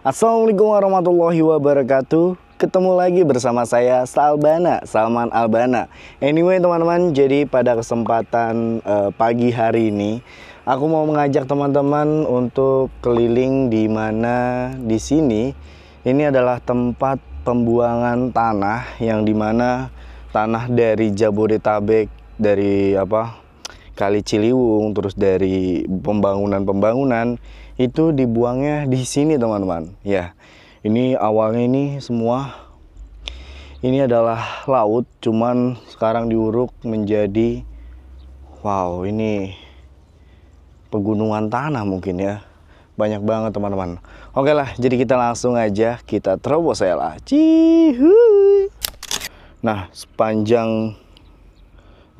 Assalamualaikum warahmatullahi wabarakatuh. Ketemu lagi bersama saya Salman Albana. Anyway teman-teman, jadi pada kesempatan pagi hari ini aku mau mengajak teman-teman untuk keliling di mana di sini. Ini adalah tempat pembuangan tanah yang dimana tanah dari Jabodetabek, dari Kali Ciliwung, terus dari pembangunan itu dibuangnya di sini teman-teman. Ya, ini awalnya ini semua ini adalah laut, cuman sekarang diuruk menjadi ini pegunungan tanah mungkin ya. Banyak banget teman-teman. Oke lah, jadi kita langsung aja kita terobos ya lah. Cihuy. Nah, sepanjang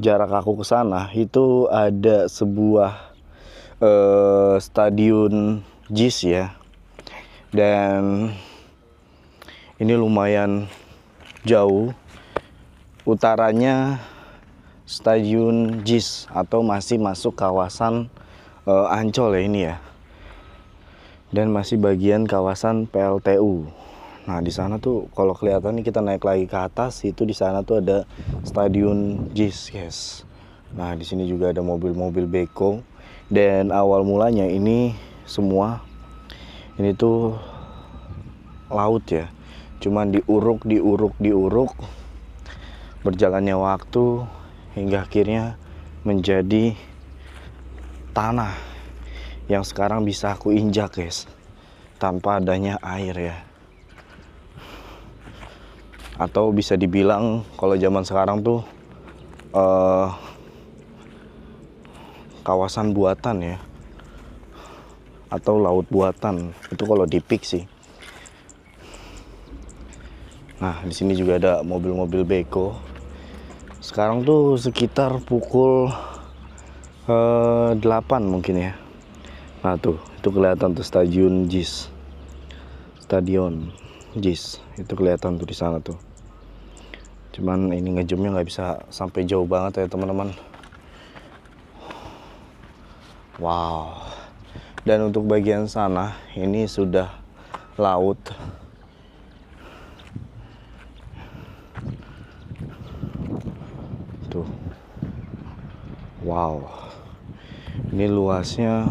jarak aku ke sana itu ada sebuah stadion JIS ya, dan ini lumayan jauh. Utaranya stadion JIS atau masih masuk kawasan Ancol ya ini ya, dan masih bagian kawasan PLTU. Nah di sana tuh kalau kelihatan nih, kita naik lagi ke atas itu, di sana tuh ada stadion JIS guys. Nah di sini juga ada mobil-mobil beko. Dan awal mulanya ini semua ini tuh laut ya, cuman diuruk berjalannya waktu hingga akhirnya menjadi tanah yang sekarang bisa aku injak guys, tanpa adanya air ya. Atau bisa dibilang kalau zaman sekarang tuh kawasan buatan ya, atau laut buatan itu kalau di pik sih. Nah di sini juga ada mobil-mobil beko. Sekarang tuh sekitar pukul 8 mungkin ya. Nah tuh itu kelihatan tuh stadion JIS itu kelihatan tuh di sana tuh. Cuman ini ngejumnya nggak bisa sampai jauh banget ya teman-teman. Wow. Dan untuk bagian sana ini sudah laut. Tuh. Wow. Ini luasnya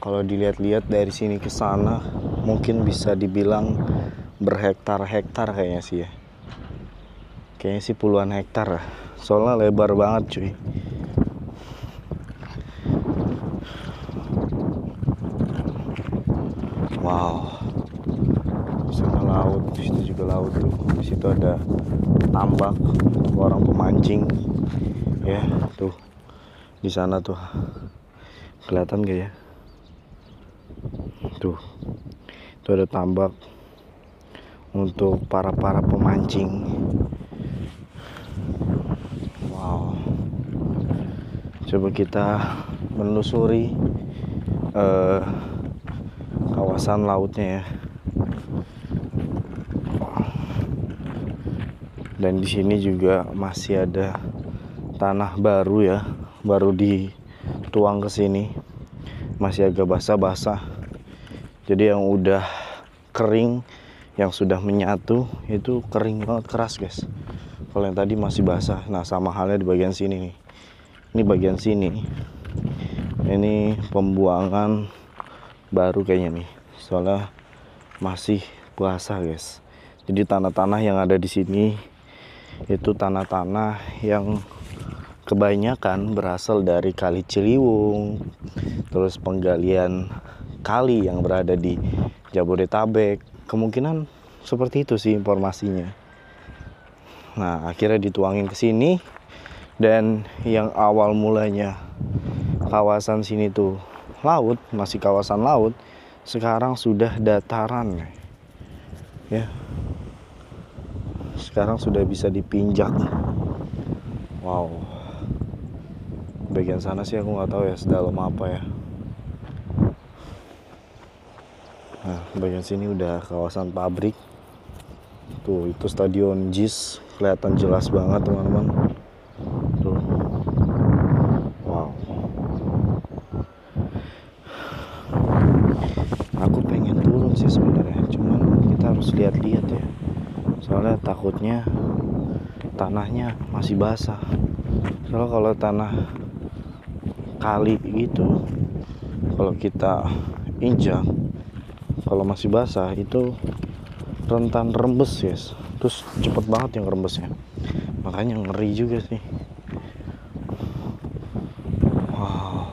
kalau dilihat-lihat dari sini ke sana mungkin bisa dibilang berhektar-hektar kayaknya sih ya. Kayaknya sih puluhan hektar. Soalnya lebar banget cuy. Wow, di sana laut, di situ juga laut tuh. Di situ ada tambak orang pemancing, ya tuh. Di sana tuh kelihatan gak ya? Tuh, itu ada tambak untuk para pemancing. Wow, coba kita menelusuri kawasan lautnya ya. Dan di sini juga masih ada tanah baru ya, baru dituang ke sini. Masih agak basah-basah. Jadi yang udah kering, yang sudah menyatu itu kering banget, keras guys. Kalau yang tadi masih basah. Nah sama halnya di bagian sini nih. Ini bagian sini. Ini pembuangan baru kayaknya nih. Soalnya masih basah guys. Jadi tanah-tanah yang ada di sini itu tanah-tanah yang kebanyakan berasal dari Kali Ciliwung, terus penggalian kali yang berada di Jabodetabek. Kemungkinan seperti itu sih informasinya. Nah akhirnya dituangin ke sini, dan yang awal mulanya kawasan sini tuh laut, masih kawasan laut, sekarang sudah dataran ya. Sekarang sudah bisa dipinjak. Wow. Bagian sana sih aku nggak tahu ya sedalam apa ya. Nah bagian sini udah kawasan pabrik. Tuh itu stadion JIS, kelihatan jelas banget teman-teman. Tuh. Wow. Aku pengen turun sih sebenarnya. harus lihat-lihat ya, soalnya takutnya tanahnya masih basah. Soalnya kalau tanah kali gitu, kalau kita injak, kalau masih basah itu rentan rembes guys, terus cepet banget yang rembesnya, makanya ngeri juga sih. Wow.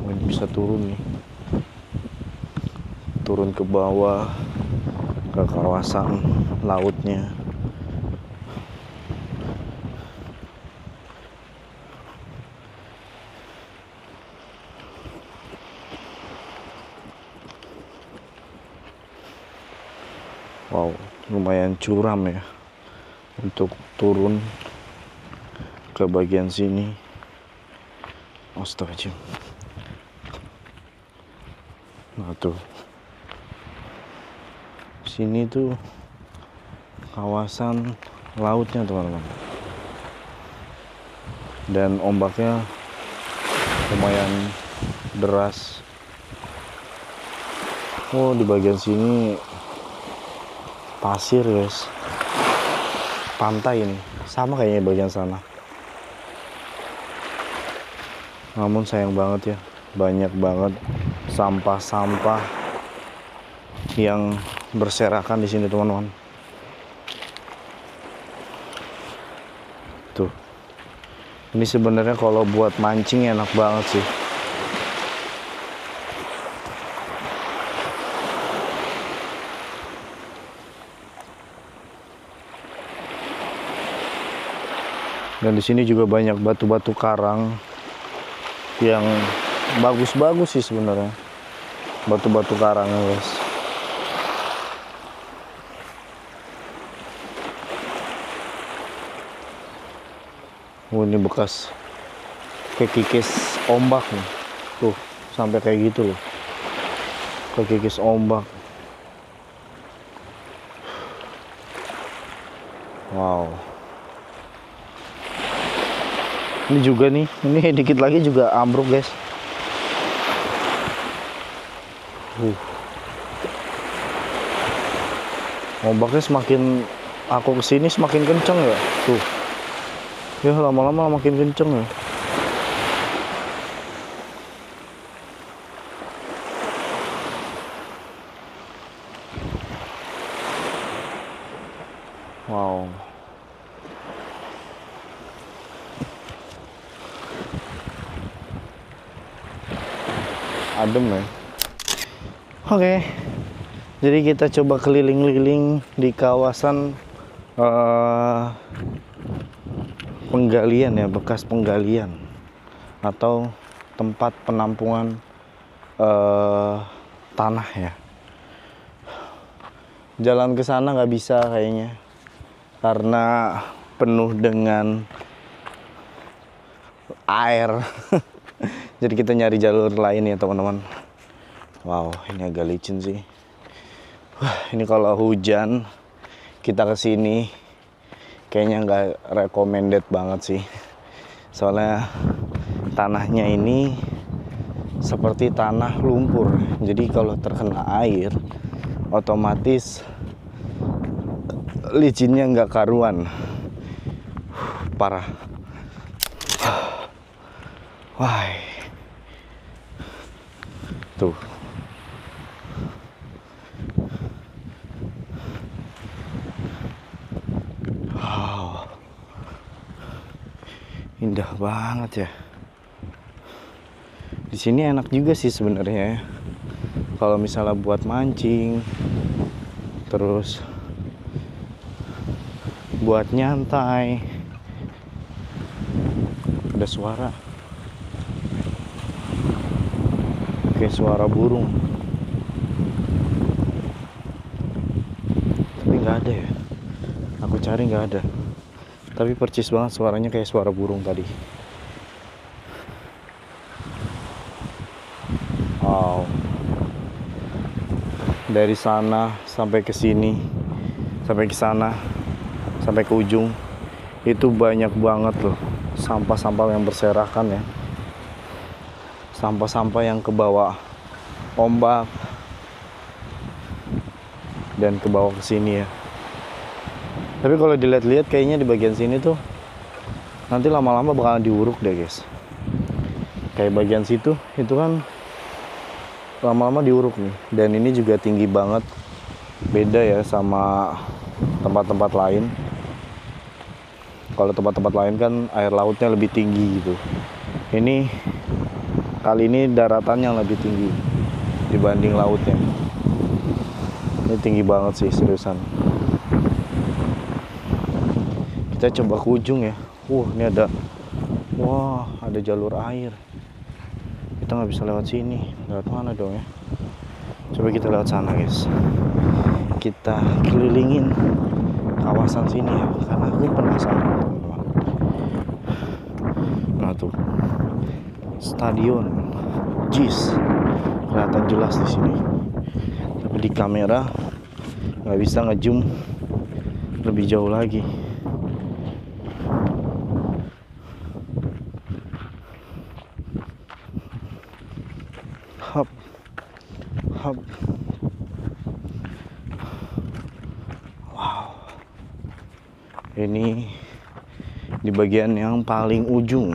Ini bisa turun nih, turun ke bawah ke kawasan lautnya. Wow, lumayan curam ya untuk turun ke bagian sini. Astagfirullah. Nah tuh, sini tuh kawasan lautnya teman-teman, dan ombaknya lumayan deras. Oh, di bagian sini pasir guys, pantai ini sama kayaknya bagian sana. Namun sayang banget ya, banyak banget sampah-sampah yang berserakan di sini teman-teman. Tuh, ini sebenarnya kalau buat mancing enak banget sih. Dan di sini juga banyak batu-batu karang yang bagus-bagus sih sebenarnya, batu-batu karang guys. Oh, ini bekas kekikis ombak nih, tuh sampai kayak gitu loh, kekikis ombak. Wow. Ini juga nih, ini dikit lagi juga ambruk guys. Ombaknya semakin aku kesini semakin kenceng ya. Tuh, ya lama-lama makin kenceng ya. Wow. Adem ya. Oke, jadi kita coba keliling-keliling di kawasan penggalian ya, bekas penggalian atau tempat penampungan tanah ya. Jalan ke sana nggak bisa kayaknya karena penuh dengan air. Jadi kita nyari jalur lain ya teman-teman. Wow, ini agak licin sih. Wah, ini kalau hujan kita kesini kayaknya nggak recommended banget sih. Soalnya tanahnya ini seperti tanah lumpur. Jadi kalau terkena air, otomatis licinnya nggak karuan. Parah. Wah. Tuh. Wow. Indah banget ya. Di sini enak juga sih sebenarnya. Kalau misalnya buat mancing, terus buat nyantai. Ada suara. Kayak suara burung. Tapi nggak ada ya. Aku cari nggak ada. Tapi percis banget suaranya kayak suara burung tadi. Wow. Dari sana sampai ke sini, sampai ke sana, sampai ke ujung, itu banyak banget loh sampah-sampah yang berserakan ya, sampah-sampah yang kebawa ombak dan kebawa ke sini ya. Tapi kalau dilihat-lihat kayaknya di bagian sini tuh nanti lama-lama bakalan diuruk deh guys. Kayak bagian situ itu kan lama-lama diuruk nih. Dan ini juga tinggi banget, beda ya sama tempat-tempat lain. Kalau tempat-tempat lain kan air lautnya lebih tinggi gitu. Ini kali ini daratannya lebih tinggi dibanding lautnya. Ini tinggi banget sih seriusan. Kita coba ke ujung ya. Ini ada, ada jalur air. Kita nggak bisa lewat sini. Lewat mana dong ya? Coba kita lewat sana guys. Kita kelilingin kawasan sini ya, karena aku penasaran teman-teman. Nah tuh, stadion JIS kelihatan jelas di sini. Tapi di kamera nggak bisa ngezoom lebih jauh lagi. Hop. Wow. Ini di bagian yang paling ujung.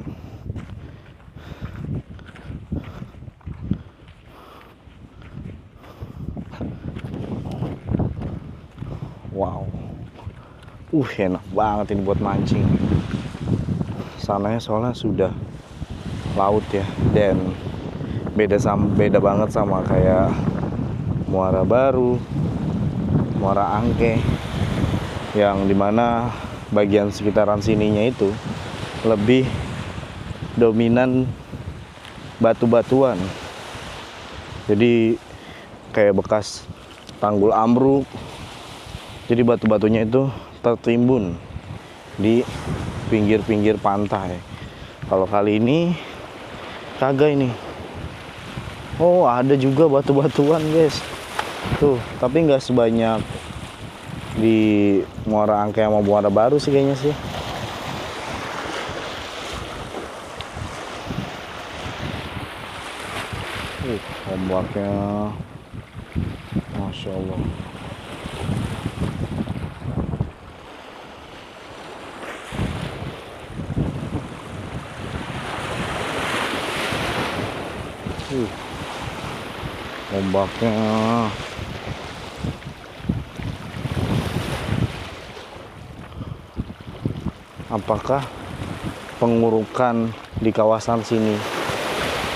Wow. Enak banget ini buat mancing. Sananya soalnya sudah laut ya, dan beda banget sama kayak Muara Baru, Muara Angke, yang dimana bagian sekitaran sininya itu lebih dominan batu-batuan. Jadi kayak bekas tanggul ambruk. Jadi batu-batunya itu tertimbun di pinggir-pinggir pantai. Kalau kali ini kagak ini. Ada juga batu-batuan guys. Tuh, tapi nggak sebanyak di Muara Angke sama Muara Baru sih kayaknya sih. Ombaknya Masya Allah. Ombaknya apakah pengurukan di kawasan sini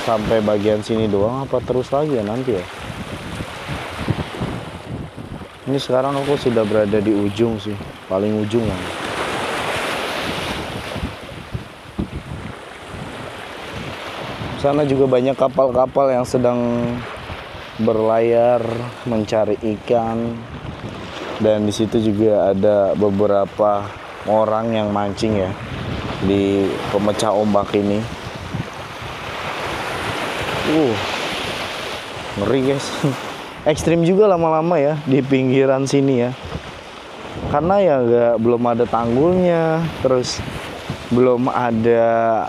sampai bagian sini doang apa terus lagi ya nanti ya? Ini sekarang aku sudah berada di ujung sih, paling ujung lah. Sana juga banyak kapal-kapal yang sedang berlayar mencari ikan, dan di situ juga ada beberapa orang yang mancing ya di pemecah ombak ini. Ngeri guys. Ekstrim juga lama-lama ya di pinggiran sini ya, karena ya belum ada tanggulnya, terus belum ada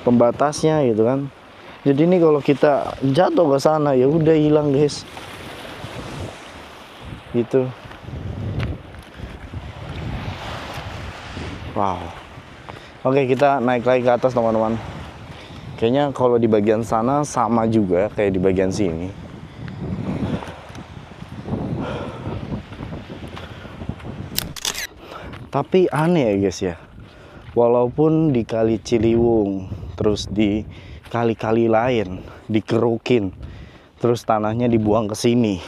pembatasnya gitu kan. Jadi ini kalau kita jatuh ke sana ya udah hilang guys. Gitu. Wow. Oke, kita naik lagi ke atas teman-teman. Kayaknya kalau di bagian sana sama juga kayak di bagian sini. Tapi aneh ya guys ya. Walaupun di Kali Ciliwung, terus di kali-kali lain dikerukin, terus tanahnya dibuang ke sini.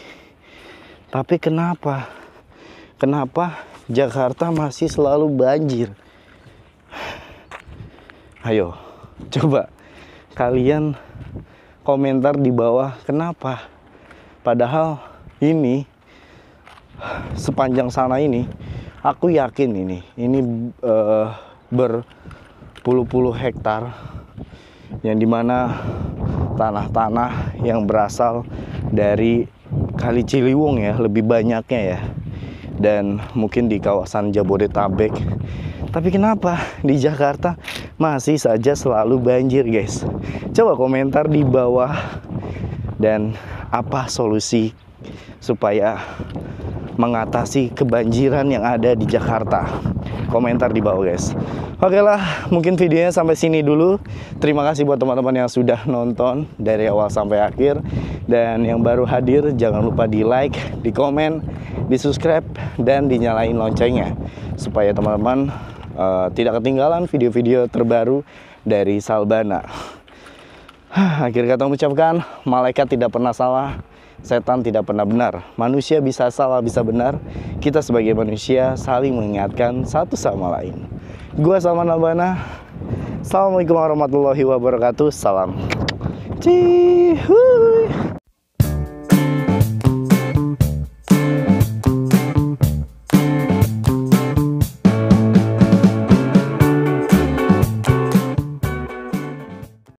Tapi kenapa Jakarta masih selalu banjir? Ayo, coba kalian komentar di bawah kenapa. Padahal ini sepanjang sana ini, aku yakin ini berpuluh-puluh hektar, yang dimana tanah-tanah yang berasal dari Kali Ciliwung ya lebih banyaknya ya, dan mungkin di kawasan Jabodetabek Tapi kenapa di Jakarta masih saja selalu banjir, guys? Coba komentar di bawah. Dan apa solusi supaya mengatasi kebanjiran yang ada di Jakarta? Komentar di bawah, guys. Oke lah, mungkin videonya sampai sini dulu. Terima kasih buat teman-teman yang sudah nonton dari awal sampai akhir. Dan yang baru hadir, jangan lupa di like, di komen, di subscribe, dan dinyalain loncengnya, supaya teman-teman tidak ketinggalan video-video terbaru dari Salbana. Akhir kata mengucapkan, malaikat tidak pernah salah, setan tidak pernah benar. Manusia bisa salah, bisa benar. Kita sebagai manusia saling mengingatkan satu sama lain. Gua Salman Albana. Assalamualaikum warahmatullahi wabarakatuh. Salam. Cihuuu.